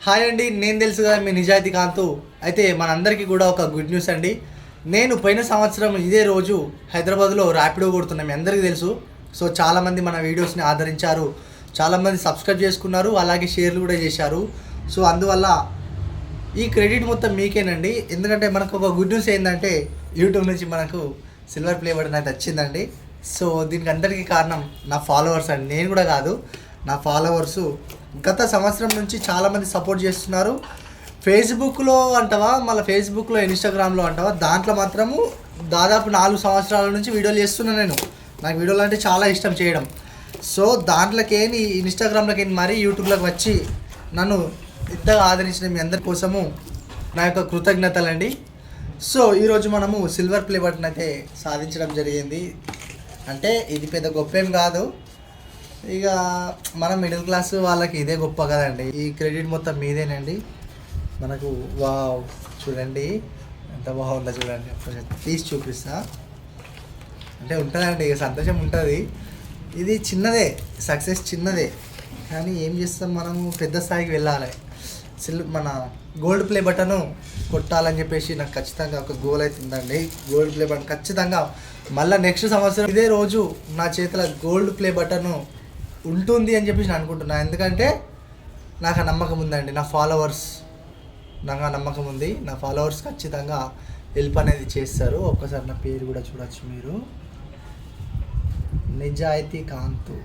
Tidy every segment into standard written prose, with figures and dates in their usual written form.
Hi అండి, నేను తెలుసు కదా మీ నిజాయితీ కాంతు. అయితే మనందరికీ కూడా ఒక గుడ్ న్యూస్ అండి. నేను పోయిన సంవత్సరం ఇదే రోజు హైదరాబాద్లో ర్యాపిడో కొడుతున్నాను, మీ అందరికీ తెలుసు. సో చాలామంది మన వీడియోస్ని ఆదరించారు, చాలామంది సబ్స్క్రైబ్ చేసుకున్నారు, అలాగే షేర్లు కూడా చేశారు. సో అందువల్ల ఈ క్రెడిట్ మొత్తం మీకేనండి. ఎందుకంటే మనకు ఒక గుడ్ న్యూస్ ఏంటంటే యూట్యూబ్ నుంచి మనకు సిల్వర్ ప్లే బటన్ అయితే వచ్చిందండి. సో దీనికి అందరికీ కారణం నా ఫాలోవర్స్ అండి, నేను కూడా కాదు. నా ఫాలోవర్సు గత సంవత్సరం నుంచి చాలామంది సపోర్ట్ చేస్తున్నారు. ఫేస్బుక్లో అంటావా, మళ్ళీ ఫేస్బుక్లో ఇన్స్టాగ్రామ్లో అంటావా, దాంట్లో మాత్రము దాదాపు 4 సంవత్సరాల నుంచి వీడియోలు చేస్తున్నాను నేను. నాకు వీడియోలు అంటే చాలా ఇష్టం చేయడం. సో దాంట్లోకేని ఇన్స్టాగ్రామ్లోకి మరీ యూట్యూబ్లోకి వచ్చి నన్ను ఇంతగా ఆదరించిన మీ అందరి కోసము నా యొక్క కృతజ్ఞతలండి. సో ఈరోజు మనము సిల్వర్ ప్లే బటన్ అయితే సాధించడం జరిగింది. అంటే ఇది పెద్ద గొప్ప ఏం కాదు, ఇక మన మిడిల్ క్లాస్ వాళ్ళకి ఇదే గొప్ప కదండి. ఈ క్రెడిట్ మొత్తం మీదేనండి. మనకు వావ్, చూడండి ఎంత బాగుందో చూడండి. తీసి చూపిస్తా అంటే ఉంటుందండి, ఇక సంతోషం ఉంటుంది. ఇది చిన్నదే, సక్సెస్ చిన్నదే, కానీ ఏం చేస్తాం, మనము పెద్ద స్థాయికి వెళ్ళాలి. మన గోల్డ్ ప్లే బటను కొట్టాలని చెప్పేసి నాకు ఖచ్చితంగా ఒక గోల్ అయితే ఉందండి. గోల్డ్ ప్లే బటన్ ఖచ్చితంగా మళ్ళీ నెక్స్ట్ సంవత్సరం ఇదే రోజు నా చేతిలో గోల్డ్ ప్లే బటను ఉంటుంది అని చెప్పేసి నేను అనుకుంటున్నాను. ఎందుకంటే నాకు ఆ నమ్మకం ఉందండి, నా ఫాలోవర్స్ నాకు ఆ నమ్మకం ఉంది. నా ఫాలోవర్స్ ఖచ్చితంగా హెల్ప్ అనేది చేస్తారు. ఒక్కసారి నా పేరు కూడా చూడొచ్చు మీరు, నిజాయితీ కాంతు.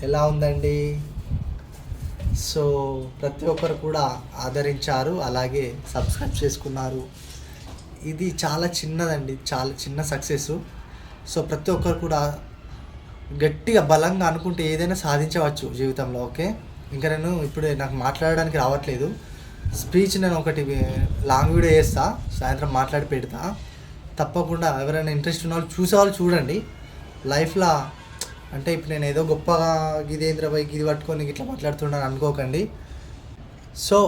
ఎలా ఉందండి? సో ప్రతి ఒక్కరు కూడా ఆదరించారు, అలాగే సబ్స్క్రైబ్ చేసుకున్నారు. ఇది చాలా చిన్నదండి, చాలా చిన్న సక్సెస్. సో ప్రతి ఒక్కరు కూడా గట్టిగా బలంగా అనుకుంటే ఏదైనా సాధించవచ్చు జీవితంలో. ఓకే, ఇంకా నేను ఇప్పుడు నాకు మాట్లాడడానికి రావట్లేదు. స్పీచ్ నేను ఒకటి లాంగ్ వీడియో చేస్తా, సాయంత్రం మాట్లాడి పెడతా. తప్పకుండా ఎవరైనా ఇంట్రెస్ట్ ఉన్న వాళ్ళు చూసేవాళ్ళు చూడండి. లైఫ్లో అంటే ఇప్పుడు నేను ఏదో గొప్పగా గిదేంద్రబాయ్ గిది పట్టుకొని ఇట్లా మాట్లాడుతున్నాను అనుకోకండి. సో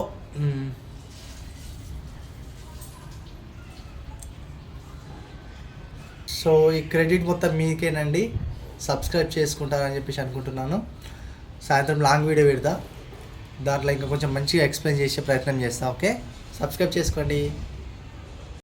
సో ఈ క్రెడిట్ మొత్తం మీకేనండి. సబ్స్క్రైబ్ చేసుకుంటారని చెప్పేసి అనుకుంటున్నాను. సాయంత్రం లాంగ్ వీడియో పెడతా, దాంట్లో ఇంకా కొంచెం మంచిగా ఎక్స్ప్లెయిన్ చేసే ప్రయత్నం చేస్తా. ఓకే, సబ్స్క్రైబ్ చేసుకోండి.